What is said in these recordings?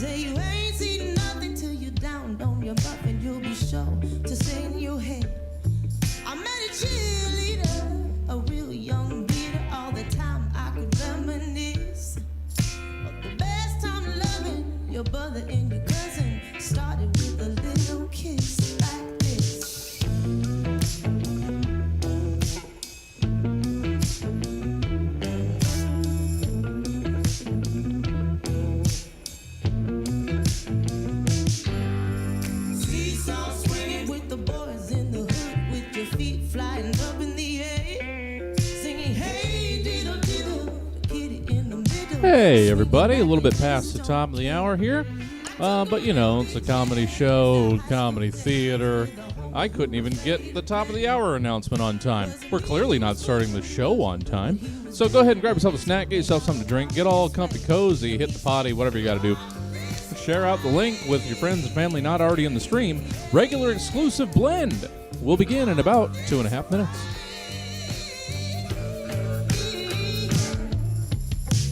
Say you ain't seen nothing till you down on your butt, and you'll be sure to say in your head, I met a cheerleader, a real young beater. All the time I could reminisce. But the best time loving your brother and your cousin started with a little kiss like this. Seesaw swinging with the boys in the hood, with your feet flying up in the air, singing hey diddle diddle, the kitty in the middle. Hey, everybody. A little bit past the top of the hour here. But, you know, it's a comedy show, comedy theater. I couldn't even get the top of the hour announcement on time. We're clearly not starting the show on time. So go ahead and grab yourself a snack, get yourself something to drink, get all comfy cozy, hit the potty, whatever you got to do. Share out the link with your friends and family not already in the stream. Regular exclusive blend will begin in about 2.5 minutes.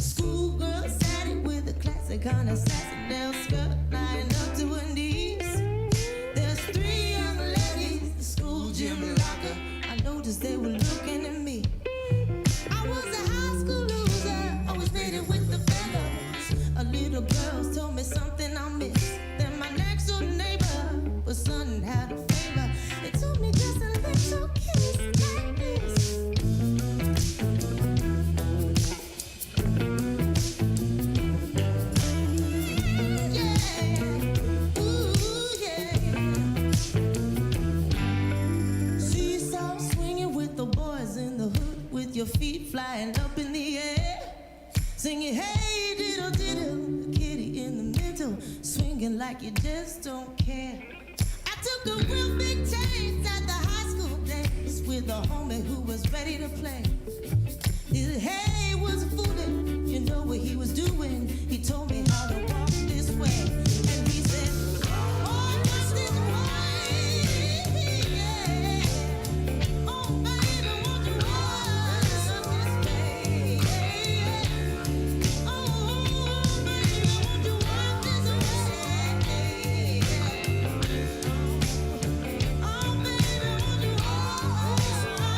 Schoolgirl sat it with a classic on a Sassenelle skirt, lying up to her knees. There's 3 young ladies, the school gym locker. I noticed they were looking at me. I was a high school loser, always made it with the fellows. A little girl told me something I missed. Then my next door neighbor was son had a favor. It told me just a little kiss like this. Yeah, ooh yeah. Seesaw swinging with the boys in the hood, with your feet flying up in the air, singing hey diddle diddle, the kitty in the middle, swinging like you just don't care. I took a real big chance at the high school days with a homie who was ready to play. His hey was fooling, you know what he was doing. He told me how to walk this way, and he said, oh, just this way, yeah. Oh, baby, won't you walk this way, yeah. Oh, baby, won't you walk this way, yeah. Oh, baby, won't you walk this way.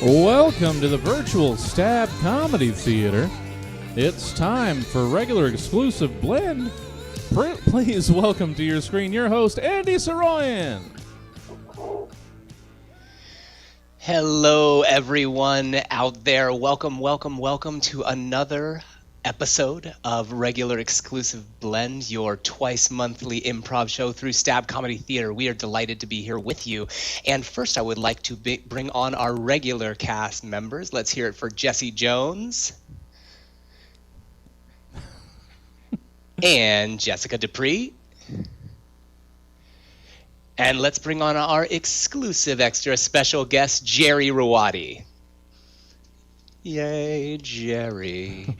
Welcome to the virtual Stab Comedy Theater. It's time for regular exclusive blend. Please welcome to your screen your host, Andy Saroyan. Hello, everyone out there. Welcome, welcome, welcome to another episode of Regular Exclusive Blend, your twice-monthly improv show through Stab Comedy Theater. We are delighted to be here with you. And first, I would like to bring on our regular cast members. Let's hear it for Jesse Jones and Jessica Dupree. And let's bring on our exclusive extra special guest, Jerry Ruoti. Yay, Jerry.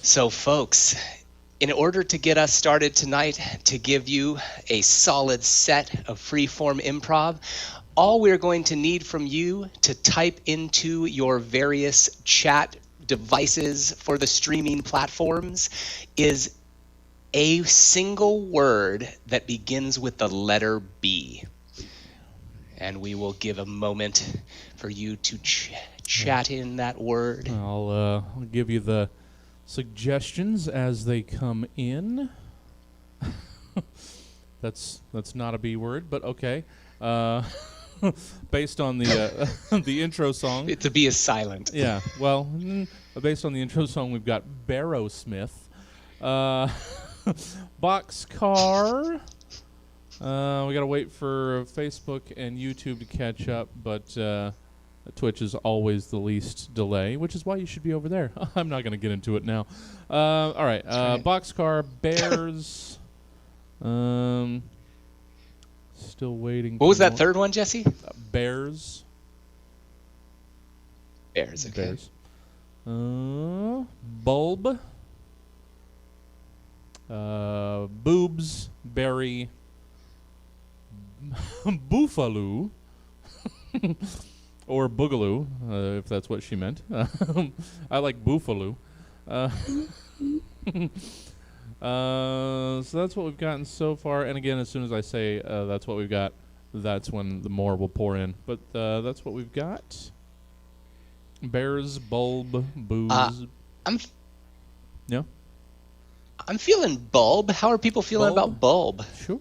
So, folks, in order to get us started tonight, to give you a solid set of free-form improv, all we're going to need from you to type into your various chat devices for the streaming platforms is a single word that begins with the letter B. And we will give a moment for you to chat in that word. I'll give you the suggestions as they come in. That's not a B word, but okay. Based on the the intro song. To be is silent. Yeah, well, based on the intro song, we've got Barrow Smith, Boxcar, We gotta wait for Facebook and YouTube to catch up, but Twitch is always the least delay, which is why you should be over there. I'm not gonna get into it now. All right, right. Boxcar Bears. Still waiting. What was for that more- third one, Jesse? Bears. Bears. Okay. Bears. Bulb. Boobs. Berry. Boofaloo. Or Boogaloo, if that's what she meant. I like Boofaloo. So that's what we've gotten so far. And again, as soon as I say that's what we've got, that's when the more will pour in. But that's what we've got. Bears, bulb, booze. Yeah? I'm feeling bulb. How are people feeling Bulb? about bulb? Sure.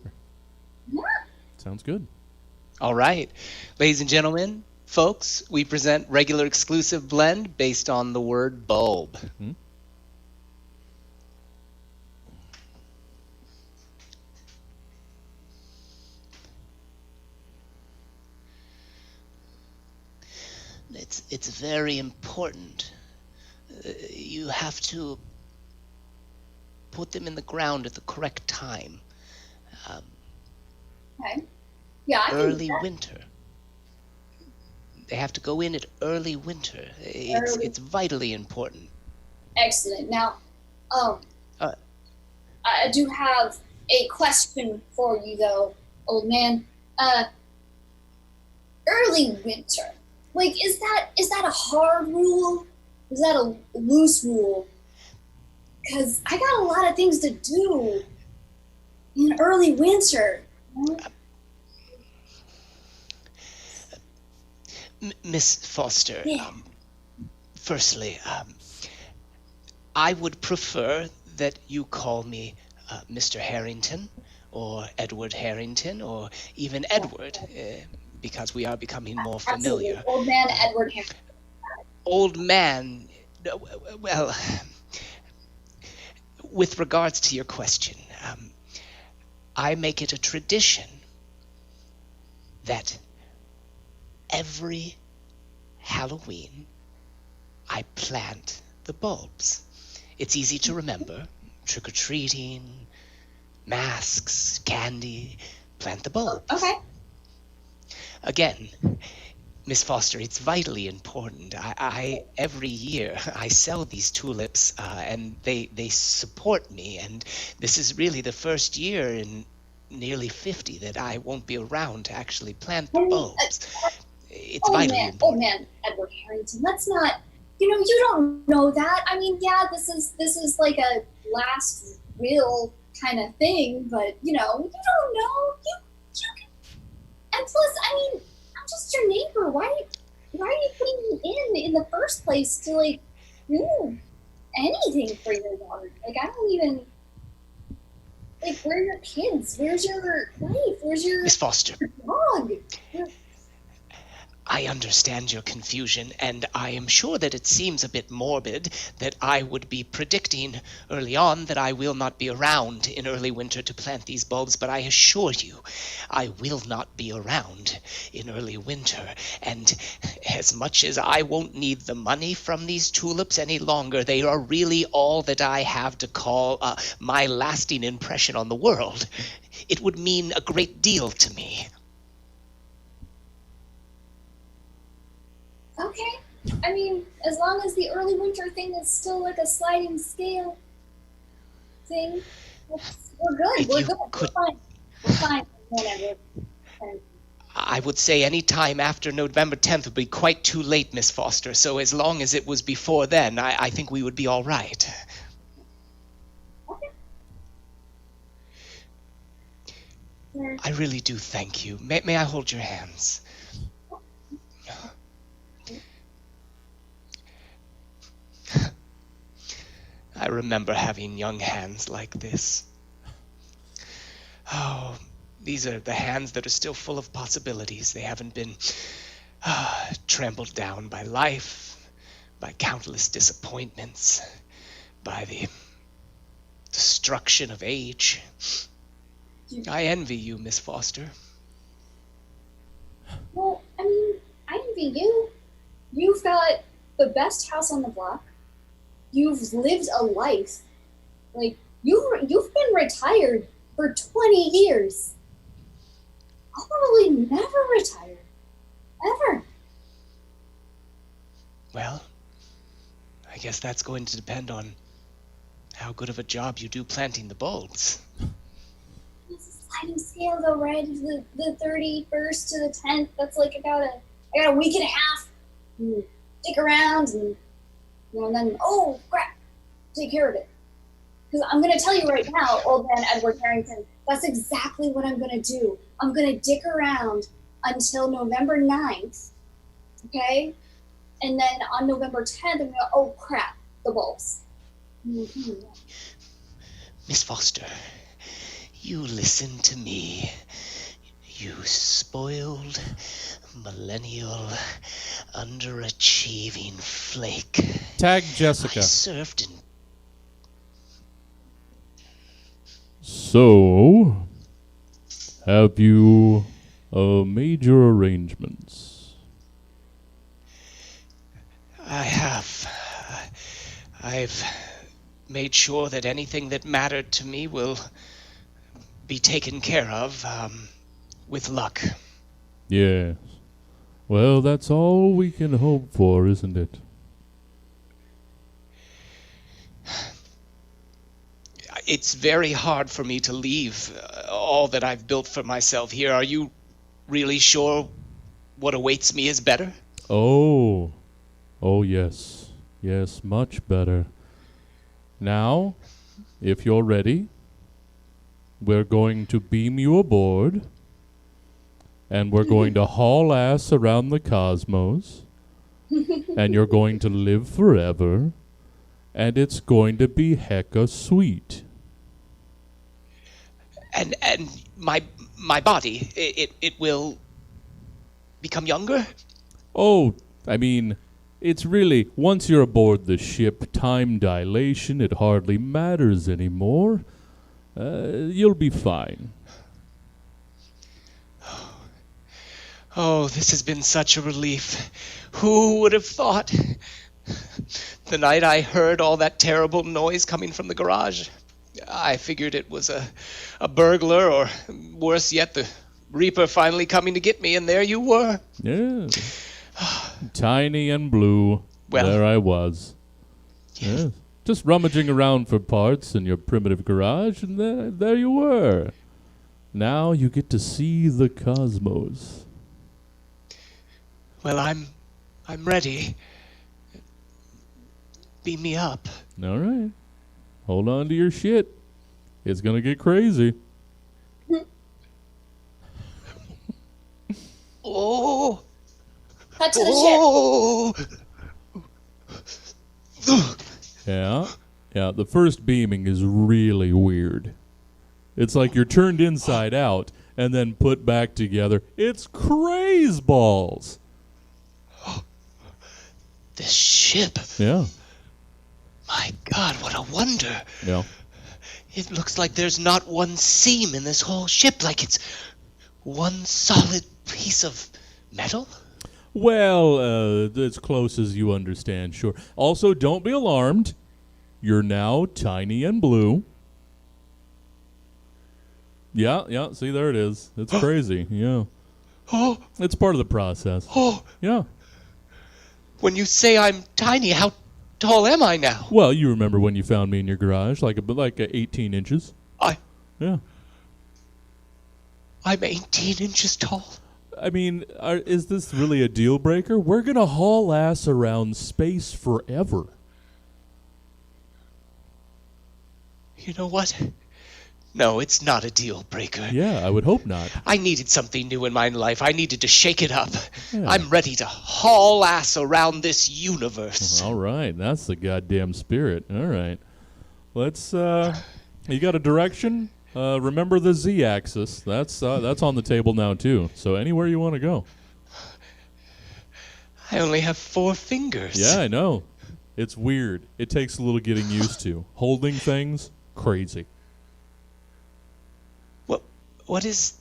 Sounds good. All right. Ladies and gentlemen, folks, we present regular exclusive blend based on the word bulb. Hmm? It's very important. You have to put them in the ground at the correct time. Okay. Yeah, I Early think winter. They have to go in at early winter. Early- It's vitally important. excellent. Now, Uh. I do have a question for you, though, old man. Early winter. Like, is that a hard rule? Is that a loose rule? Because I got a lot of things to do in early winter. Miss Foster, Yeah. firstly, I would prefer that you call me Mr. Harrington or Edward Harrington or even Edward, because we are becoming more familiar. Absolutely. Old man Edward Harrington. Old man, well, with regards to your question, I make it a tradition that every Halloween I plant the bulbs. It's easy to remember. Trick-or-treating, masks, candy, plant the bulbs. Okay. Again, Miss Foster, it's vitally important. I every year I sell these tulips, and they support me. And this is really the first year in nearly 50 that I won't be around to actually plant the bulbs. It's vitally important. Old man Edward Harrington. Let's not. You don't know that. I mean, yeah, this is like a last will kind of thing, but you don't know. You can. And plus, I mean, I'm just your neighbor. Why are you putting me in the first place to do anything for your daughter? I don't even where are your kids? Where's your wife? Where's your Miss Foster, dog? I understand your confusion, and I am sure that it seems a bit morbid that I would be predicting early on that I will not be around in early winter to plant these bulbs, but I assure you, I will not be around in early winter, and as much as I won't need the money from these tulips any longer, they are really all that I have to call my lasting impression on the world. It would mean a great deal to me. Okay. I mean, as long as the early winter thing is still like a sliding scale thing, we're good. If We're you good. could- We're fine. We're fine. Whatever. I would say any time after November 10th would be quite too late, Miss Foster, so as long as it was before then, I think we would be all right. Okay. Sure. I really do thank you. May I hold your hands? I remember having young hands like this. Oh, these are the hands that are still full of possibilities. They haven't been trampled down by life, by countless disappointments, by the destruction of age. I envy you, Miss Foster. Well, I mean, I envy you. You've got the best house on the block. You've lived a life. Like, you've been retired for 20 years. I'll probably never retire. Ever. Well, I guess that's going to depend on how good of a job you do planting the bulbs. It's a sliding scale, though, right? The 31st to the 10th. That's like I got a week and a half. Stick around and then oh crap, take care of it. Because I'm gonna tell you right now, old man Edward Harrington, that's exactly what I'm gonna do. I'm gonna dick around until November 9th, okay? And then on November 10th, I'm gonna go, oh crap, the bulbs. Mm-hmm. Miss Foster, you listen to me. You spoiled, millennial, underachieving flake. Tag Jessica. I served in... So, have you made your arrangements? I have. I've made sure that anything that mattered to me will be taken care of, with luck. Yes. Well, that's all we can hope for, isn't it? It's very hard for me to leave all that I've built for myself here. Are you really sure what awaits me is better? Oh. Oh, yes. Yes, much better. Now, if you're ready, we're going to beam you aboard, and we're going to haul ass around the cosmos, and you're going to live forever, and it's going to be hecka sweet. And my body, it will become younger? Oh, I mean, it's really, once you're aboard the ship, time dilation, it hardly matters anymore. You'll be fine. Oh, this has been such a relief. Who would have thought? The night I heard all that terrible noise coming from the garage, I figured it was a burglar, or worse yet, the Reaper finally coming to get me, and there you were. Yeah. Tiny and blue. Well, there I was. Yes. Yeah. Just rummaging around for parts in your primitive garage, and there you were. Now you get to see the cosmos. Well, I'm ready. Beam me up. All right. Hold on to your shit. It's going to get crazy. Oh. Cut to the Oh. Yeah. Yeah, the first beaming is really weird. It's like you're turned inside out and then put back together. It's craze balls. This ship. Yeah. My God, what a wonder. Yeah. It looks like there's not one seam in this whole ship, like it's one solid piece of metal. Well, as close as you understand, sure. Also, don't be alarmed. You're now tiny and blue. Yeah, see, there it is. It's crazy, yeah. Oh. It's part of the process. Oh. Yeah. When you say I'm tiny, how tall am I now? Well, you remember when you found me in your garage, like 18 inches. Yeah. I'm 18 inches tall. I mean, is this really a deal breaker? We're going to haul ass around space forever. You know what? No, it's not a deal breaker. Yeah, I would hope not. I needed something new in my life. I needed to shake it up. Yeah. I'm ready to haul ass around this universe. All right, that's the goddamn spirit. All right. Let's, you got a direction? Remember the Z-axis. That's on the table now, too. So anywhere you want to go. I only have 4 fingers. Yeah, I know. It's weird. It takes a little getting used to. Holding things, crazy. What is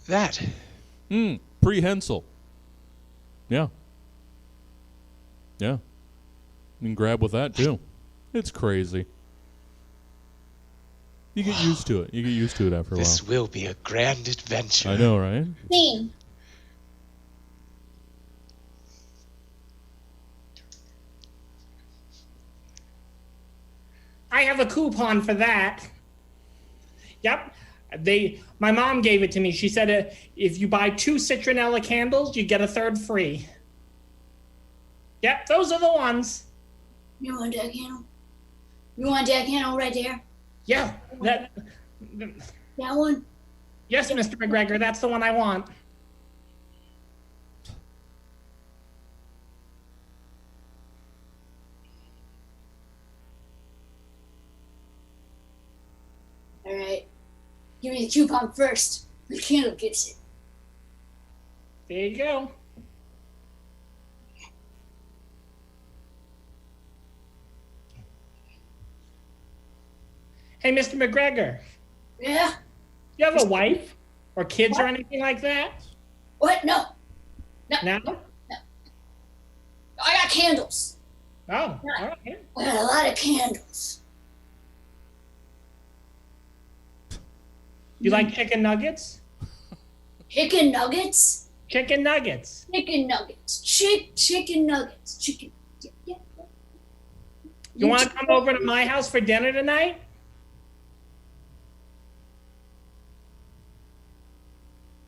that? Prehensile. Yeah. Yeah. You can grab with that too. It's crazy. You get used to it. You get used to it after a while. This will be a grand adventure. I know, right? Thing. I have a coupon for that. Yep. My mom gave it to me. She said if you buy 2 citronella candles, you get a third free. Yep, those are the ones. You want that candle? You want that candle right there? Yeah, that. That one? Yes, Mr. McGregor, that's the one I want. All right. Give me the coupon first. The candle gets it. There you go. Hey, Mr. McGregor, Yeah? you have a wife or kids or anything like that? What? No. No? I got candles. Oh, all right. I got a lot of candles. You like chicken nuggets? Chicken nuggets? Chicken nuggets. Chicken nuggets. Chicken nuggets. Chicken. Yeah. You want to come over to my house for dinner tonight?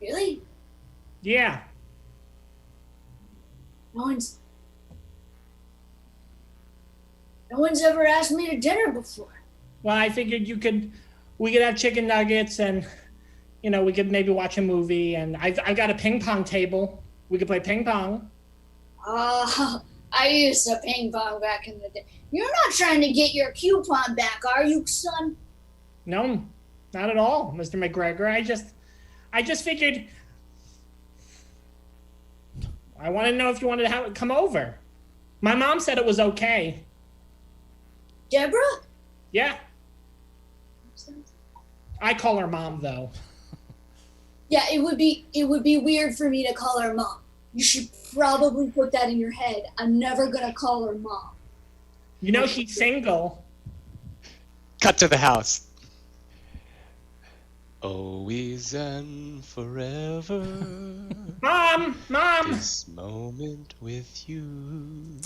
Really? Yeah. No one's ever asked me to dinner before. Well, I figured we could have chicken nuggets and, we could maybe watch a movie. And I've got a ping pong table. We could play ping pong. I used to ping pong back in the day. You're not trying to get your coupon back, are you, son? No, not at all, Mr. McGregor. I just figured I want to know if you wanted to come over. My mom said it was okay. Deborah? Yeah. I call her mom though. Yeah, it would be weird for me to call her mom. You should probably put that in your head. I'm never gonna call her mom. She's single. Cut to the house. Always and forever. Mom! This moment with you.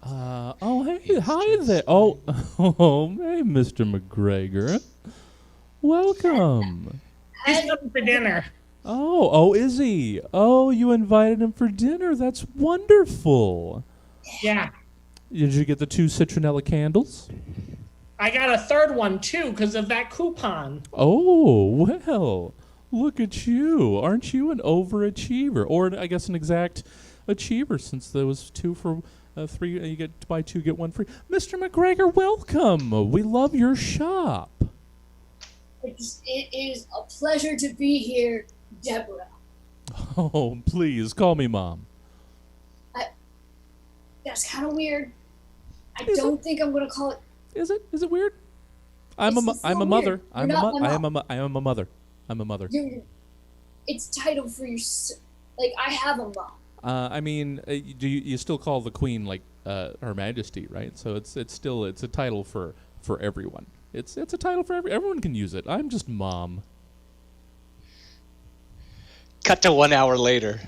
Hey, hi there. Oh, hey, Mr. McGregor. Welcome. He's coming for dinner. Oh, is he? Oh, you invited him for dinner. That's wonderful. Yeah. Did you get the 2 citronella candles? I got a third one too because of that coupon. Oh, well, look at you. Aren't you an overachiever? Or I guess an exact achiever since there was 2 for 3. You get to buy 2, get 1 free. Mr. McGregor, welcome. We love your shop. It is a pleasure to be here, Deborah. Oh, please, call me Mom. That's kind of weird. I don't think I'm gonna call it. Is it? Is it weird? I'm a mother. I am a mother. I'm a mother. It's title for your. Like I have a mom. I mean, do you still call the Queen like Her Majesty, right? So it's a title for everyone. It's a title for everyone can use it. I'm just Mom. Cut to 1 hour later.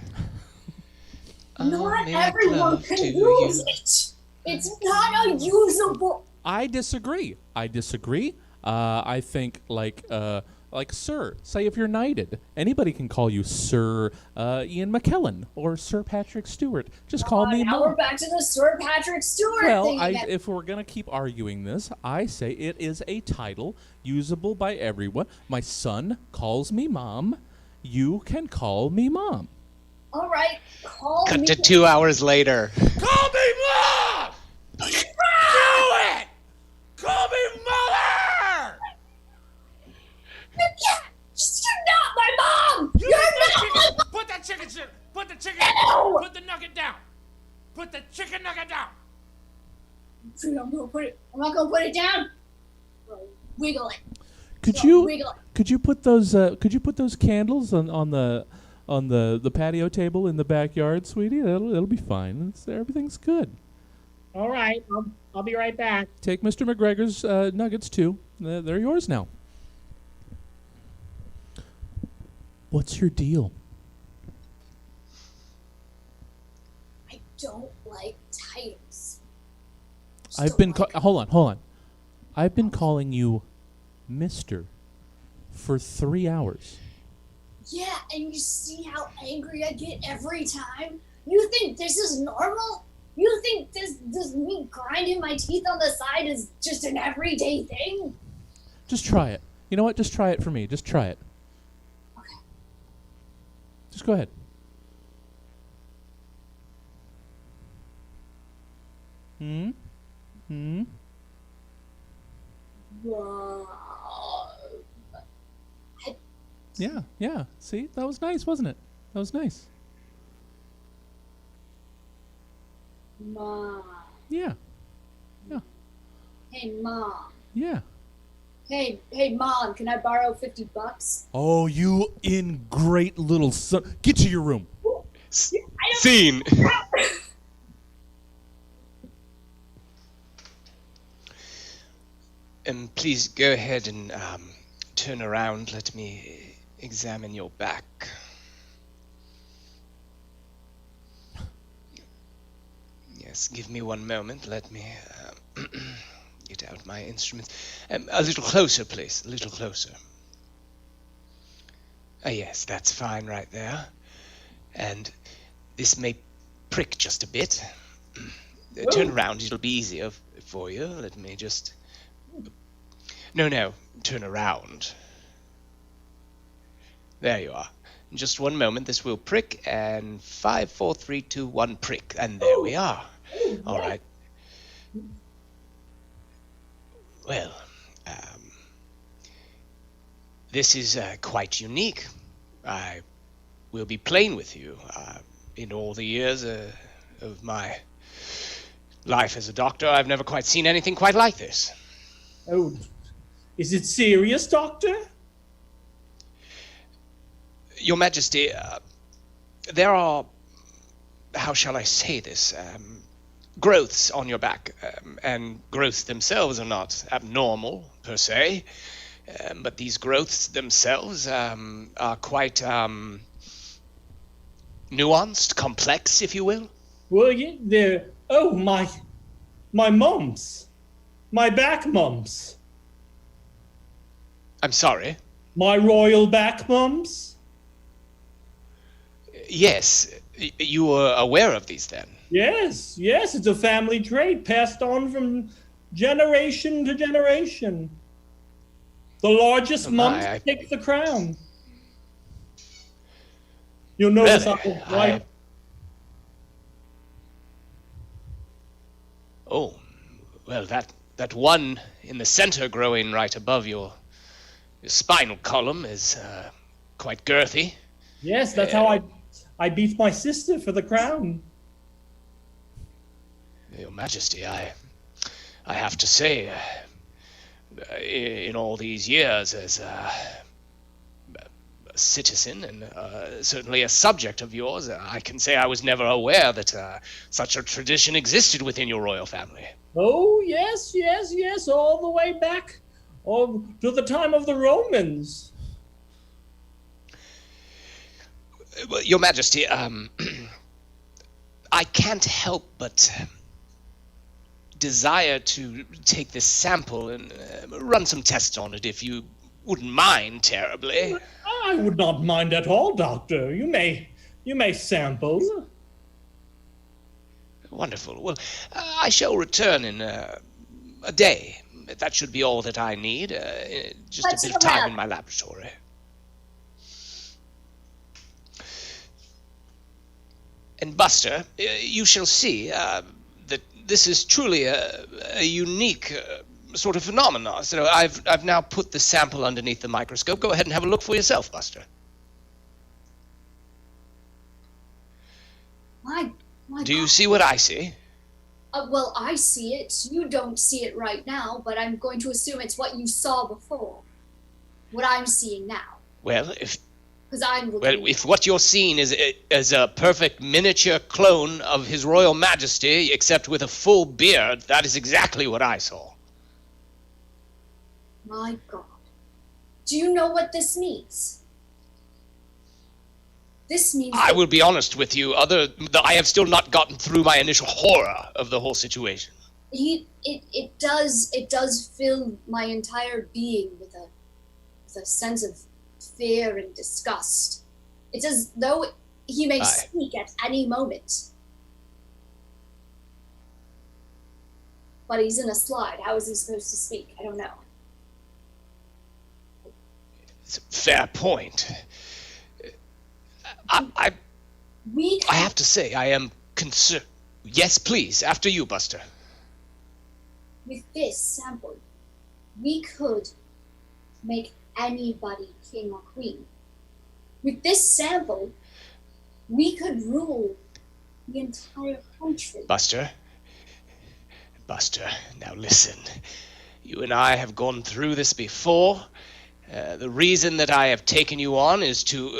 Not everyone can use it. It's not unusable. I disagree. I think like Sir. Say if you're knighted, anybody can call you Sir Ian McKellen or Sir Patrick Stewart. Just call me Now Mom. we're back to the Sir Patrick Stewart Well, thing. if we're gonna keep arguing this, I say it is a title usable by everyone. My son calls me Mom. You can call me Mom. All right, call Cut me. to 2 hours later. Call me Mom! Do it! Call me Mother! You're not my mom. You're not. Put that chicken. Put the chicken. Ew! Put the nugget down. Put the chicken nugget down. I'm not gonna put it down. Wiggle it. Could So you wiggle. could you put those candles on the patio table in the backyard, sweetie? It'll be fine. Everything's good. All right, I'll be right back. Take Mr. McGregor's nuggets too. They're yours now. What's your deal? I don't like titles. Just I've don't been like hold on. I've been calling you Mister for 3 hours. Yeah, and you see how angry I get every time? You think this is normal? You think this me grinding my teeth on the side is just an everyday thing? Just try it. You know what? Just try it for me. Just try it. Okay. Just go ahead. Hmm? Hmm? Yeah, yeah. See? That was nice, wasn't it? That was nice. Mom. Yeah. Yeah. Hey, Mom. Yeah. Hey, Mom, can I borrow $50? Oh, you ingrate little son. Get to your room. Scene. Please go ahead and turn around. Let me examine your back. Yes, give me one moment. Let me get out my instruments. A little closer, please. A little closer. Yes, that's fine right there. And this may prick just a bit. Turn around. It'll be easier for you. Let me just... No, turn around. There you are. In just one moment, this will prick, and 5, 4, 3, 2, 1, prick, and there we are. All right. Well, this is quite unique. I will be plain with you. In all the years of my life as a doctor, I've never quite seen anything quite like this. Oh, is it serious, Doctor? Your Majesty, there are, how shall I say this, growths on your back, and growths themselves are not abnormal, per se, but these growths themselves are quite nuanced, complex, if you will. Well, they're... Oh, my mumps. My back mumps. I'm sorry? My royal back mumps? Yes, you were aware of these then? Yes, it's a family trait passed on from generation to generation. The largest mumps take the crown. You'll notice Really? right. Oh, well, that one in the center growing right above your spinal column is quite girthy. Yes, that's how I beat my sister for the crown. Your Majesty, I have to say, in all these years as a citizen and certainly a subject of yours, I can say I was never aware that such a tradition existed within your royal family. Oh, yes, all the way back to the time of the Romans. Well, Your Majesty, I can't help but desire to take this sample and run some tests on it, if you wouldn't mind terribly. I would not mind at all, Doctor. You may sample. Wonderful. Well, I shall return in a day. That should be all that I need. Just a bit of time in my laboratory. And Buster, you shall see that this is truly a unique sort of phenomenon. So I've now put the sample underneath the microscope. Go ahead and have a look for yourself, Buster. Do you see what I see? Well, I see it. You don't see it right now, but I'm going to assume it's what you saw before. what I'm seeing now. Well, Because I'm looking. if what you're seeing is a perfect miniature clone of His Royal Majesty, except with a full beard, that is exactly what I saw. My God. Do you know what this means? This means. I will be honest with you, I have still not gotten through my initial horror of the whole situation. It does fill my entire being with a sense of fear and disgust. It's as though he may speak at any moment. But he's in a slide. How is he supposed to speak? I don't know. It's a fair point. I have to say, I am concerned. Yes, please. After you, Buster. With this sample, we could make anybody king or queen. With this sample, we could rule the entire country. Buster, now listen. You and I have gone through this before. The reason that I have taken you on is to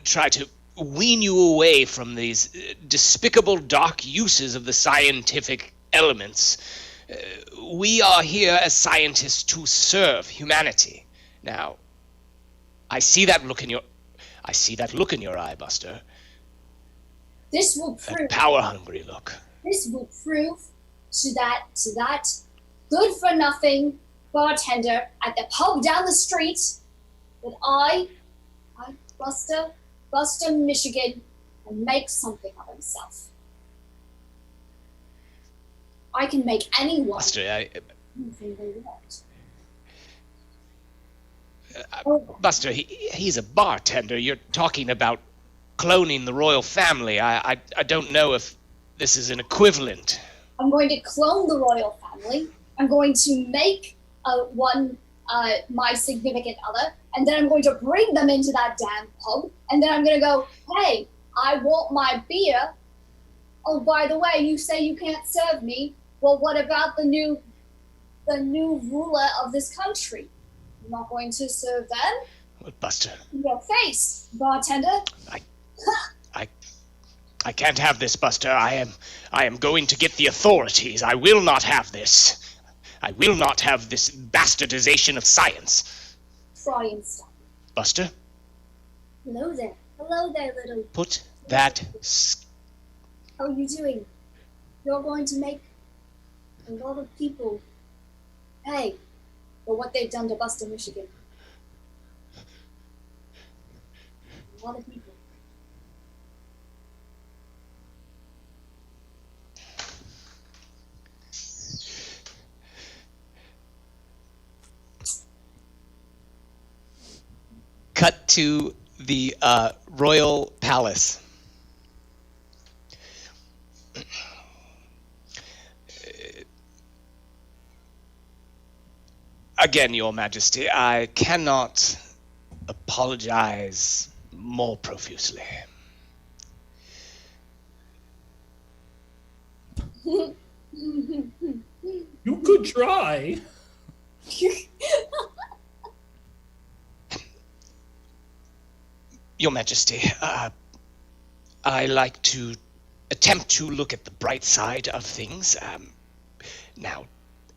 try to wean you away from these despicable dark uses of the scientific elements. We are here as scientists to serve humanity. Now, I see that look in your eye, Buster. This will prove that power-hungry look. This will prove to that good-for-nothing bartender at the pub down the street that I Buster Michigan, and make something of himself. I can make anyone Buster, anything they want. Buster, he's a bartender. You're talking about cloning the royal family. I don't know if this is an equivalent. I'm going to clone the royal family. I'm going to make my significant other, and then I'm going to bring them into that damn pub, and then I'm going to go, hey, I want my beer. Oh, by the way, you say you can't serve me. Well, what about the new ruler of this country? I'm not going to serve them. What, Buster? In your face, bartender. I can't have this, Buster. I am going to get the authorities. I will not have this. I will not have this bastardization of science. Try and stop. Buster? Hello there. Hello there, little... Put that... How are you doing? You're going to make a lot of people pay for what they've done to Buster, Michigan. A lot of people. Cut to the royal palace. Again, Your Majesty, I cannot apologize more profusely. You could try. Your Majesty, I like to attempt to look at the bright side of things. Now,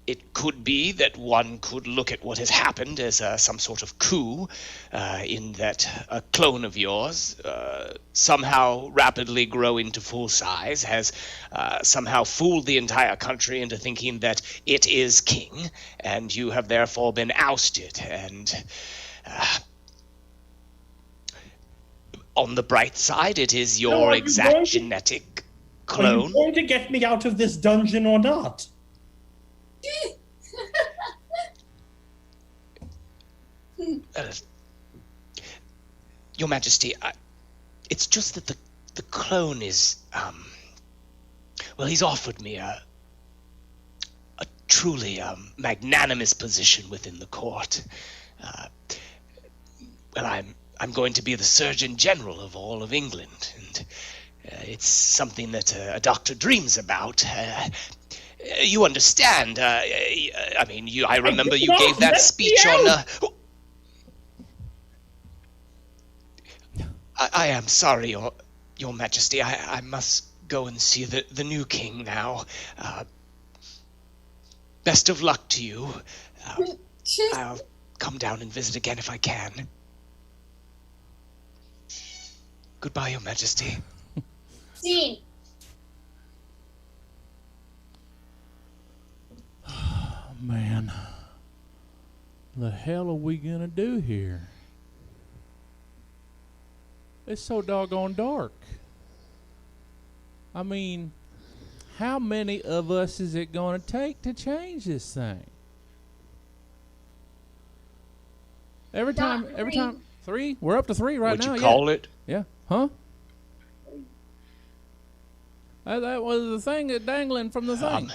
it could be that one could look at what has happened as some sort of coup, in that a clone of yours, somehow rapidly growing to full size, has somehow fooled the entire country into thinking that it is king, and you have therefore been ousted, and... on the bright side, it is your exact genetic clone. Are you going to get me out of this dungeon or not? Your Majesty, it's just that the clone is, well, he's offered me a truly magnanimous position within the court. Well, I'm going to be the Surgeon General of all of England, and it's something that a doctor dreams about. You understand? I mean, I remember you gave that speech on. I am sorry, your Majesty. I must go and see the new king now. Best of luck to you. I'll come down and visit again if I can. Goodbye, your Majesty. Scene. Man, the hell are we gonna do here? It's so doggone dark. I mean, how many of us is it gonna take to change this thing? Every time, three. We're up to three right Would now. you call it? Yeah. Huh? That was the thing that dangling from the thing.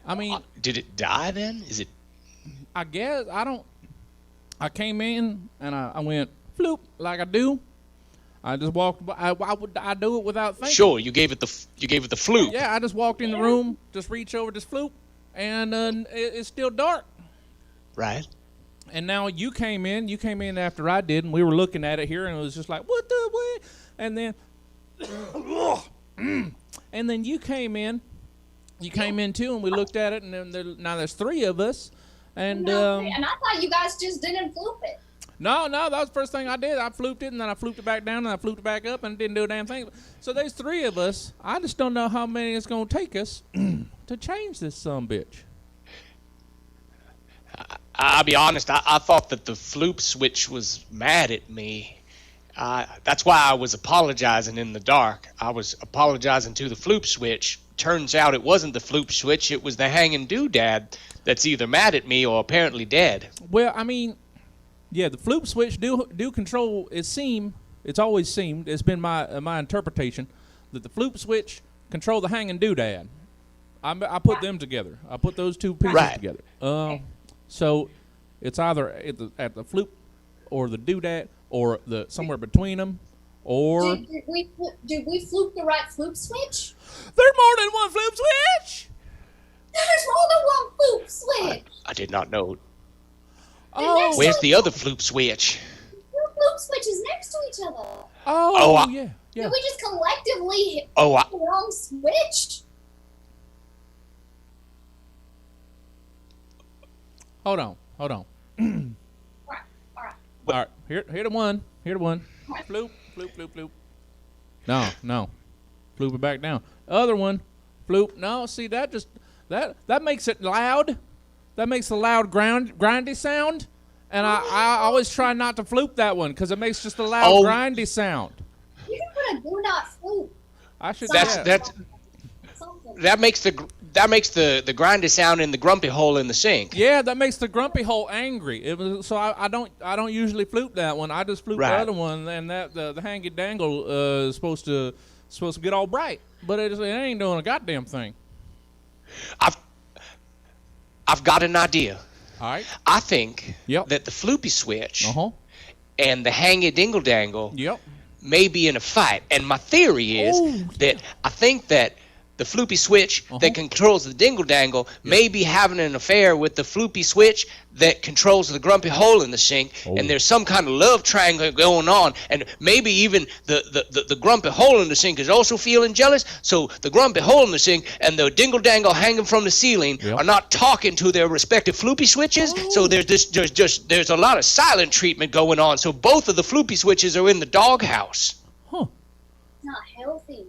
I mean, did it die then? Is it? I guess I came in and I went floop like I do. I just walked. I do it without thinking. Sure, you gave it the floop. Yeah, I just walked in the room, just reach over, just floop, and it's still dark. Right. And now you came in. You came in after I did, and we were looking at it here, and it was just like, what the way? And then you came in. You came in too, and we looked at it, and then now there's three of us, and and I thought you guys just didn't floop it. No, that was the first thing I did. I flooped it, and then I flooped it back down, and I flooped it back up, and didn't do a damn thing. So there's three of us. I just don't know how many it's gonna take us to change this sumbitch. I'll be honest. I thought that the floop switch was mad at me. That's why I was apologizing in the dark. I was apologizing to the floop switch. Turns out it wasn't the floop switch. It was the hanging doodad that's either mad at me or apparently dead. Well, I mean, yeah, the floop switch do control. It's always seemed. It's been my interpretation that the floop switch control the hanging doodad. I put them together. I put those two pieces together. So it's either at the floop or the doodad or the somewhere between them. Or did we floop the right floop switch? There's more than one floop switch. There's more than one floop switch. I did not know. Oh, where's the other floop switch? The floop switch is next to each other. Yeah. Did we just collectively hit the wrong switch? Hold on. All right. All right. Here the one. Floop. No. Floop it back down. Other one. Floop. No, see that makes it loud. That makes the loud grindy sound. And I always try not to floop that one because it makes just a loud grindy sound. You can put a do not floop. I should. That makes the grindy sound in the grumpy hole in the sink. Yeah, that makes the grumpy hole angry. So I don't usually floop that one. I just floop the other one, and that the hangy dangle is supposed to get all bright, but it ain't doing a goddamn thing. I've got an idea. All right. I think that the floopy switch and the hangy dingle dangle may be in a fight, and my theory is that I think that the floopy switch that controls the dingle dangle may be having an affair with the floopy switch that controls the grumpy hole in the sink, and there's some kind of love triangle going on, and maybe even the grumpy hole in the sink is also feeling jealous, so the grumpy hole in the sink and the dingle dangle hanging from the ceiling are not talking to their respective floopy switches, so there's a lot of silent treatment going on, so both of the floopy switches are in the doghouse. Not healthy.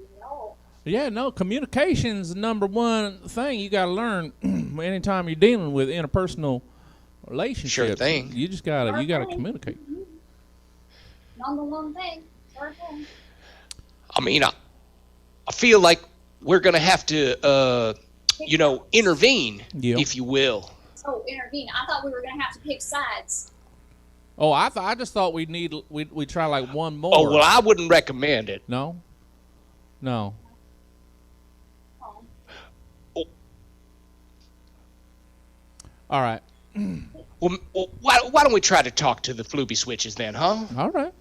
Yeah, no, communication's the number one thing you got to learn anytime you're dealing with interpersonal relationships. Sure thing. You just got to communicate. Number one thing. Sure thing. I mean, I feel like we're going to have to, intervene, if you will. Oh, intervene. I thought we were going to have to pick sides. Oh, I just thought we'd try like one more. Oh, well, I wouldn't recommend it. No. All right. Well, why don't we try to talk to the floopy switches then, huh? All right.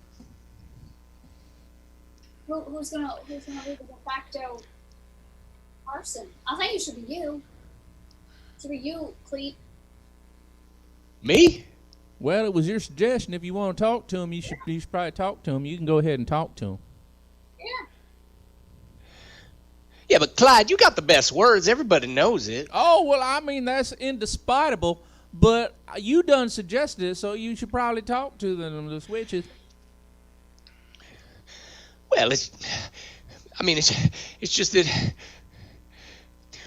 Who's gonna be the de facto person? I think it should be you. It should be you, Cleet. Me? Well, it was your suggestion. If you want to talk to him, you should probably talk to him. You can go ahead and talk to him. Yeah. Yeah, but Clyde, you got the best words. Everybody knows it. Oh, well, I mean, that's indisputable. But you done suggested it, so you should probably talk to the switches. Well, it's just that.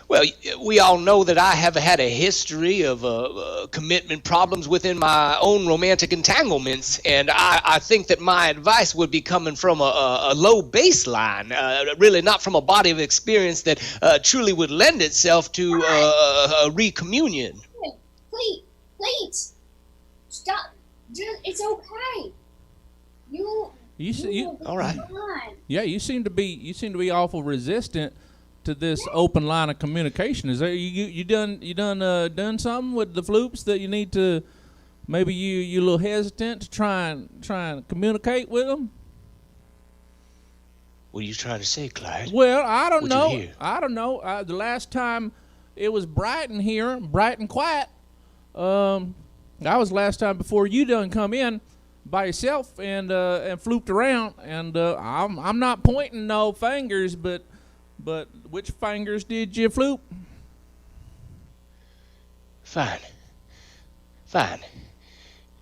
Well, we all know that I have had a history of commitment problems within my own romantic entanglements, and I think that my advice would be coming from a low baseline, really not from a body of experience that truly would lend itself to a recommunion. Please, stop. It's okay. All right. Yeah, you seem to be awful resistant to this open line of communication. Is there you done something with the floops that you need to? Maybe you a little hesitant to try and communicate with them. What are you trying to say, Clyde? Well, I don't What'd know. you hear? I don't know. The last time it was bright in here, bright and quiet. That was last time before you done come in by yourself and flooped around. And I'm not pointing no fingers, but which fingers did you floop? Fine.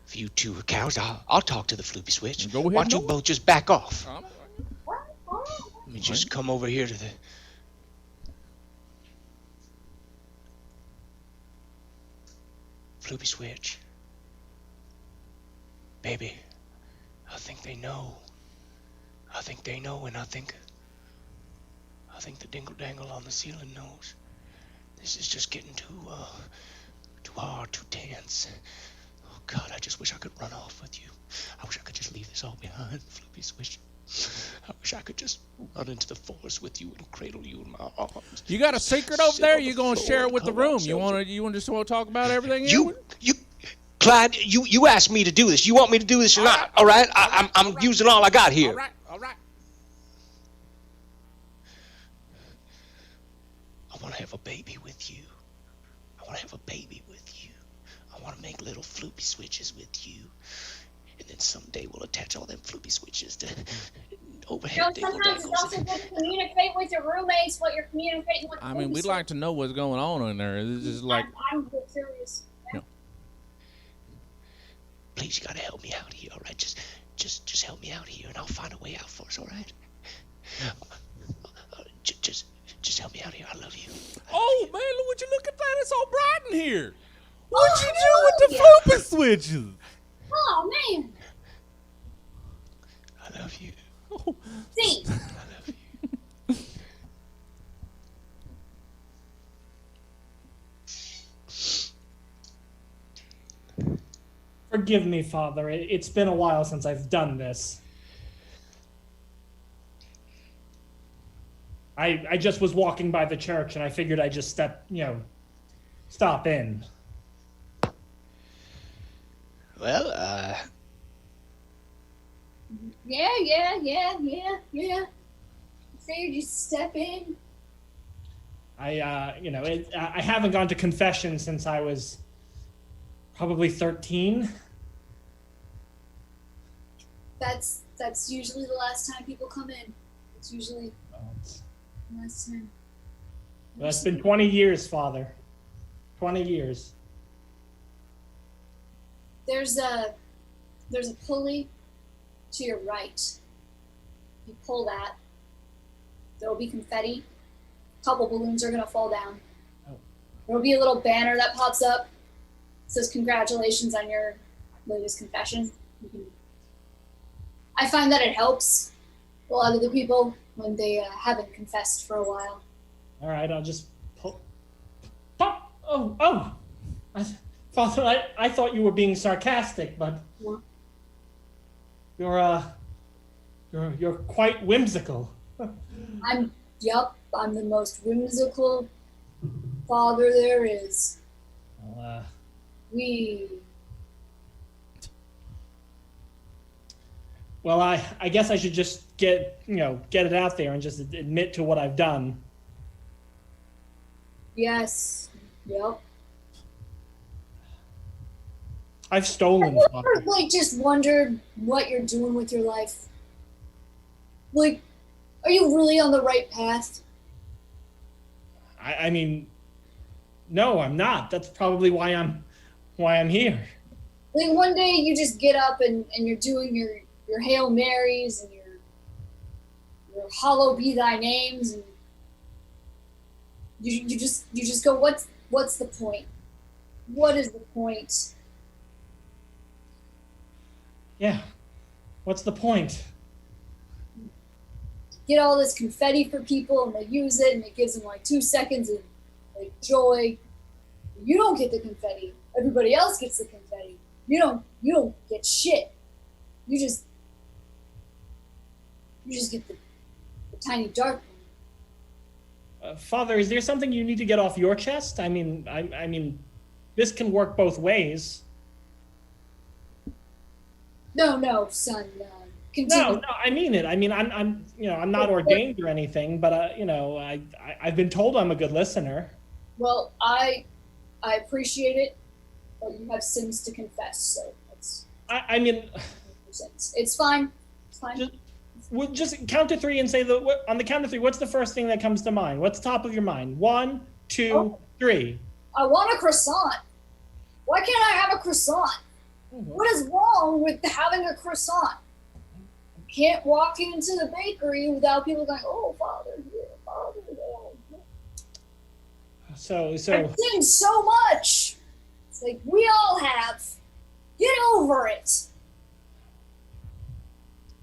If you two are cowards, I'll talk to the floopy switch. Go ahead. Why don't you both just back off? What? Let me just come over here to the... Floopy switch. Baby, I think they know. And I think the dingle dangle on the ceiling knows. This is just getting too hard, too tense. Oh God, I just wish I could run off with you. I wish I could just leave this all behind, Floopy Swish. I wish I could just run into the forest with you and cradle you in my arms. You got a secret over there? You gonna share it with the room? You want to talk about everything? Clyde, you asked me to do this. You want me to do this or not? All right? I'm using all I got here. All right. I want to have a baby with you. I want to make little floopy switches with you. And then someday we'll attach all them floopy switches to overhead dingle sometimes it's dangles. also good to communicate with your roommates what you're communicating with. I mean, we'd like to know what's going on in there. It's just like... I'm curious. Please, you gotta help me out here, all right? Just help me out here, and I'll find a way out for us, all right? Just help me out here. I love you. Oh man, would you look at that? It's all bright in here. What'd you do with the floopy switches? Oh man. I love you. Oh. See. I love you. Forgive me, Father. It's been a while since I've done this. I just was walking by the church and I figured I'd just stop in. Well, Yeah. Figured you step in. I haven't gone to confession since I was probably 13. That's usually the last time people come in. It's usually the last time. Well, it's been 20 years, Father. 20 years. There's a pulley to your right. You pull that. There'll be confetti. A couple balloons are gonna fall down. Oh. There'll be a little banner that pops up. It says congratulations on your latest confession. I find that it helps a lot of the people when they haven't confessed for a while. All right, I'll just pull. Pop! Oh! Father, I thought you were being sarcastic, but What? you're quite whimsical. I'm the most whimsical father there is. Well, Well, I guess I should just get it out there and just admit to what I've done. Yes. Yep. I've stolen. Have you Father. ever, like, just wondered what you're doing with your life? Like, are you really on the right path? I mean, no, I'm not. That's probably why I'm here. Like, one day you just get up and you're doing your Hail Marys and your Hallowed be thy names, and you just go, what's the point? What is the point? Yeah. What's the point? Get all this confetti for people and they use it and it gives them like 2 seconds of like joy. You don't get the confetti. Everybody else gets the confetti. You don't get shit. You just get the tiny dark one. Father, is there something you need to get off your chest? I mean, this can work both ways. No, son. Continue. No, I mean it. I mean, I'm not ordained or anything, but I've been told I'm a good listener. Well, I appreciate it, but you have sins to confess, so it's I mean, sins. It's fine. It's fine. just count to 3 and say on the count of 3. What's the first thing that comes to mind? What's top of your mind? 1, 2, 3. I want a croissant. Why can't I have a croissant? What is wrong with having a croissant? Can't walk into the bakery without people going, "Oh, Father, here, Father, there." So I've sinned so much. It's like we all have. Get over it.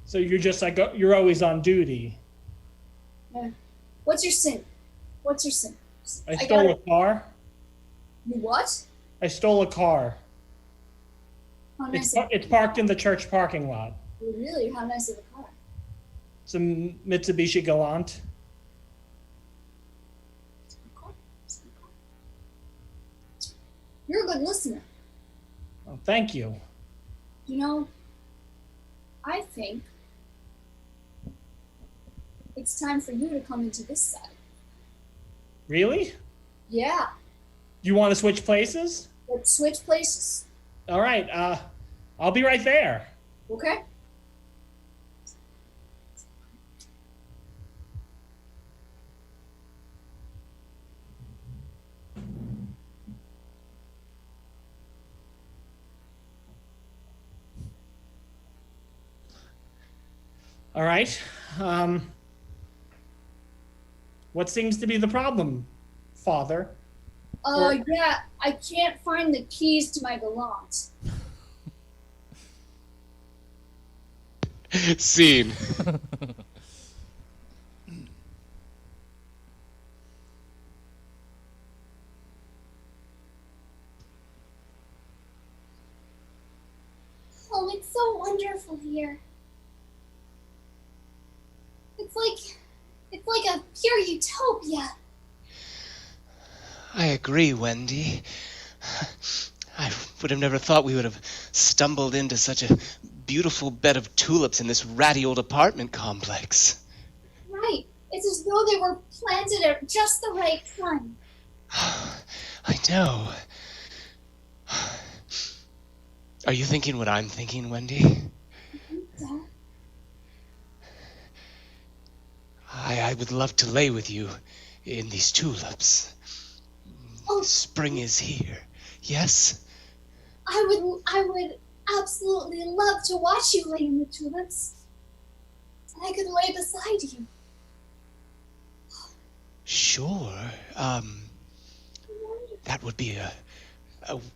So you're just like you're always on duty. Yeah. What's your sin? What's your sin? I stole a car. You what? I stole a car. How nice It's parked in the church parking lot. Really? How nice of a car? It's a Mitsubishi Galant. You're a good listener. Oh, thank you. You know, I think it's time for you to come into this side. Really? Yeah. You want to switch places? Let's switch places. All right. I'll be right there. Okay? All right. What seems to be the problem, Father? Yeah, I can't find the keys to my Galant. Scene. Oh, it's so wonderful here. It's like a pure utopia. I agree, Wendy. I would have never thought we would have stumbled into such a beautiful bed of tulips in this ratty old apartment complex. Right. It's as though they were planted at just the right time. I know. Are you thinking what I'm thinking, Wendy? Yeah. I would love to lay with you in these tulips. Oh. Spring is here. Yes? I would absolutely love to watch you lay in the tulips. And I could lay beside you. Sure. That would be a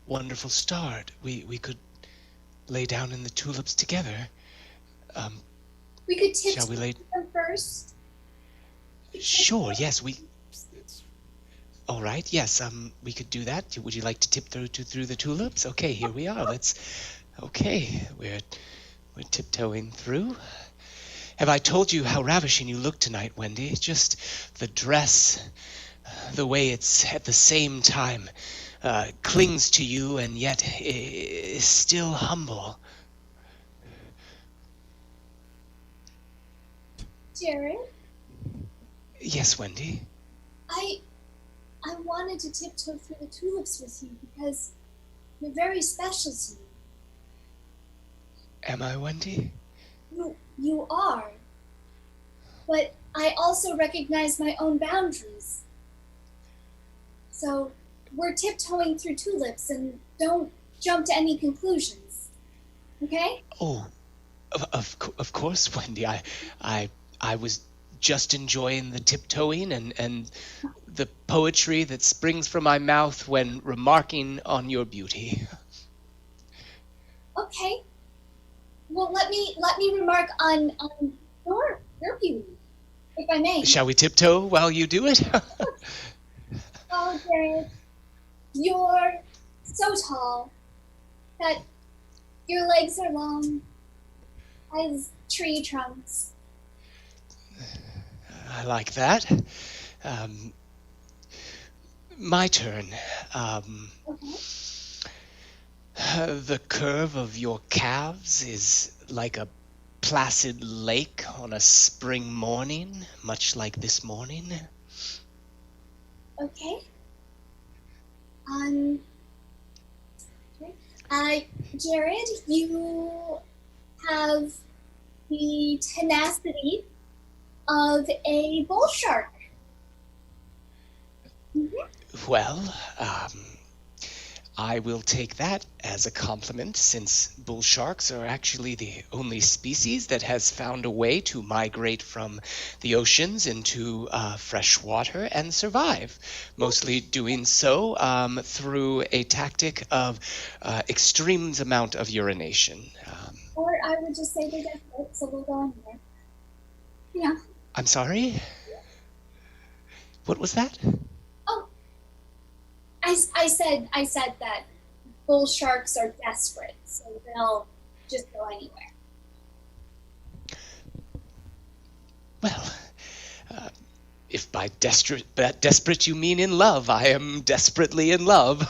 wonderful start. We could lay down in the tulips together. We could tip Shall we lay? them first. Sure. Yes. All right. Yes. We could do that. Would you like to tip through the tulips? Okay. Here we are. Okay. We're tiptoeing through. Have I told you how ravishing you look tonight, Wendy? Just the dress, the way it's at the same time clings to you and yet is still humble. Jared, Yes, Wendy. I wanted to tiptoe through the tulips with you because you're very special to me. Am I, Wendy? You are. But I also recognize my own boundaries. So we're tiptoeing through tulips and don't jump to any conclusions. Okay? Oh, of course, Wendy. I was just enjoying the tiptoeing and the poetry that springs from my mouth when remarking on your beauty. Okay. Well, let me remark on your beauty, if I may. Shall we tiptoe while you do it? Oh, Jared, you're so tall that your legs are long as tree trunks. I like that. My turn. Okay. The curve of your calves is like a placid lake on a spring morning, much like this morning. Okay. Jared, you have the tenacity of a bull shark. Well, I will take that as a compliment, since bull sharks are actually the only species that has found a way to migrate from the oceans into fresh water and survive, mostly doing so through a tactic of extreme amount of urination. Or I would just say they're desperate, so we'll go in there. Yeah. I'm sorry? What was that? Oh, I said that bull sharks are desperate, so they'll just go anywhere. Well, if by desperate you mean in love, I am desperately in love.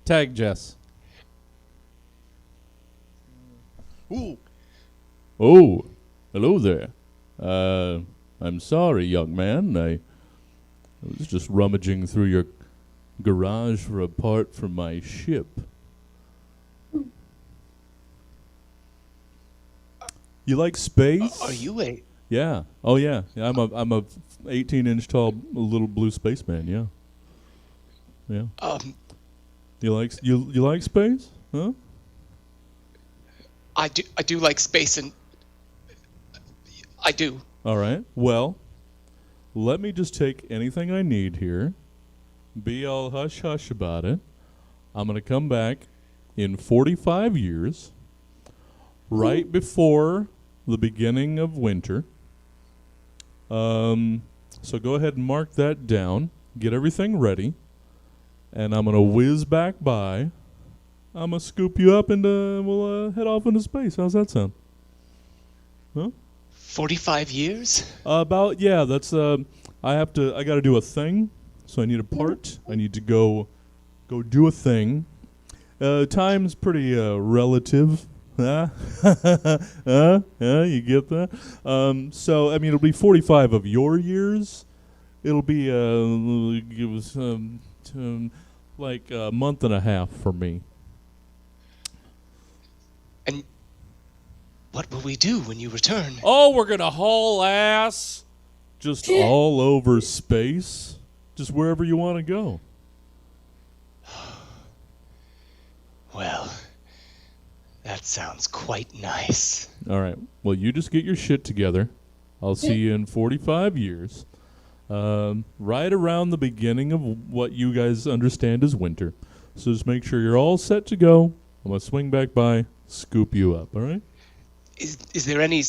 Tag Jess. Ooh. Oh, hello there. I'm sorry, young man. I was just rummaging through your garage for a part from my ship. You like space? Are you a... Yeah. Oh yeah. I'm a 18-inch tall little blue spaceman. Yeah. Yeah. You like space? Huh? I do like space, and I do. All right. Well, let me just take anything I need here. Be all hush hush about it. I'm going to come back in 45 years, right before the beginning of winter. So go ahead and mark that down. Get everything ready. And I'm going to whiz back by. I'm going to scoop you up and we'll head off into space. How's that sound? Huh? 45 years? That's I got to do a thing. So I need a part. I need to go do a thing. Time's pretty relative. Yeah, you get that? So I mean it'll be 45 of your years. It'll be like a month and a half for me. And what will we do when you return? Oh, we're gonna haul ass just all over space, just wherever you want to go. Well, that sounds quite nice. All right. Well, you just get your shit together. I'll see you in 45 years. Right around the beginning of what you guys understand as winter. So just make sure you're all set to go. I'm going to swing back by, scoop you up, all right? Is there any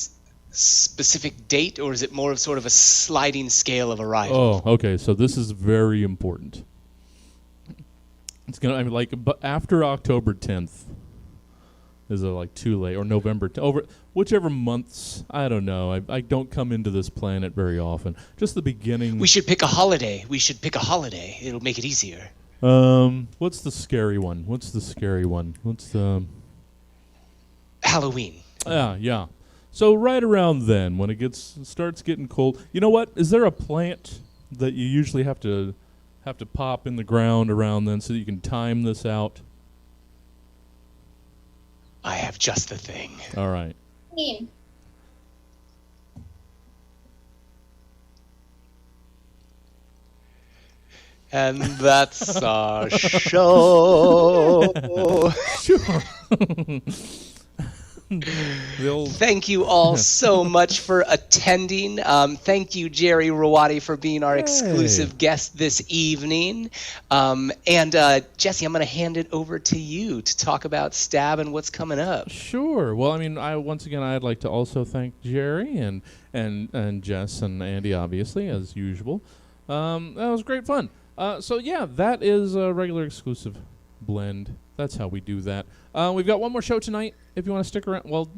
specific date, or is it more of sort of a sliding scale of arrival? Oh, okay. So this is very important. It's going to, but after October 10th. Is it like too late, or November over whichever months? I don't know. I don't come into this planet very often. Just the beginning. We should pick a holiday. It'll make it easier. What's the scary one? What's the Halloween? Yeah. So right around then, when it starts getting cold. You know what? Is there a plant that you usually have to have to pop in the ground around then so that you can time this out? I have just the thing. All right. I mean, And that's our show. Sure. The old Thank you all so much for attending. Thank you, Jerry Ruoti, for being our exclusive guest this evening. And Jesse, I'm going to hand it over to you to talk about Stab and what's coming up. Sure. Well, I mean, once again, I'd like to also thank Jerry and Jess and Andy, obviously, as usual. That was great fun. So yeah, that is a regular exclusive blend. That's how we do that. We've got one more show tonight. If you want to stick around, well,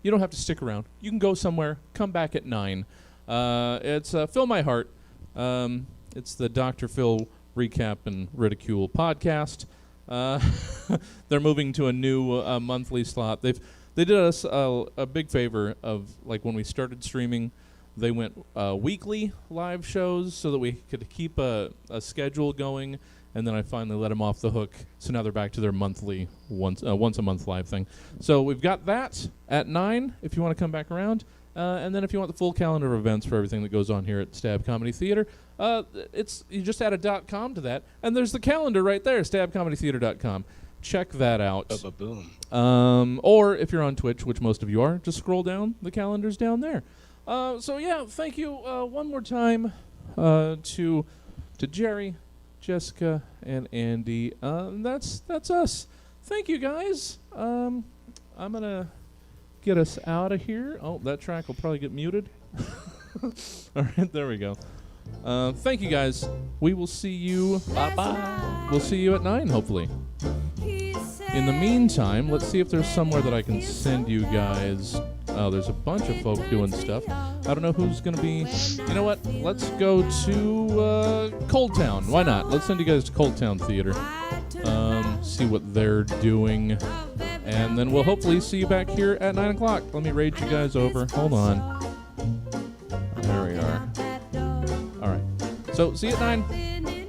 you don't have to stick around. You can go somewhere. Come back at 9. It's Fill My Heart. It's the Dr. Phil Recap and Ridicule podcast. They're moving to a new monthly slot. They did us a big favor of, like, when we started streaming, they went weekly live shows so that we could keep a schedule going, and then I finally let them off the hook. So now they're back to their monthly, once a month live thing. So we've got that at 9 if you want to come back around. And then if you want the full calendar of events for everything that goes on here at Stab Comedy Theater, you just add a .com to that, and there's the calendar right there, stabcomedytheater.com. Check that out. Boom. Or if you're on Twitch, which most of you are, just scroll down. The calendar's down there. So yeah, thank you one more time to Jerry, Jessica, and Andy. That's us. Thank you, guys. I'm gonna get us out of here. Oh, that track will probably get muted. All right, there we go. Thank you, guys. We will see you. Bye-bye. We'll see you at 9, hopefully. In the meantime, let's see if there's somewhere that I can send you guys. Oh, there's a bunch of folk doing stuff. I don't know who's going to be... You know what? Let's go to Cold Town. Why not? Let's send you guys to Cold Town Theater. See what they're doing. And then we'll hopefully see you back here at 9 o'clock. Let me raid you guys over. Hold on. There we are. All right. So, see you at 9.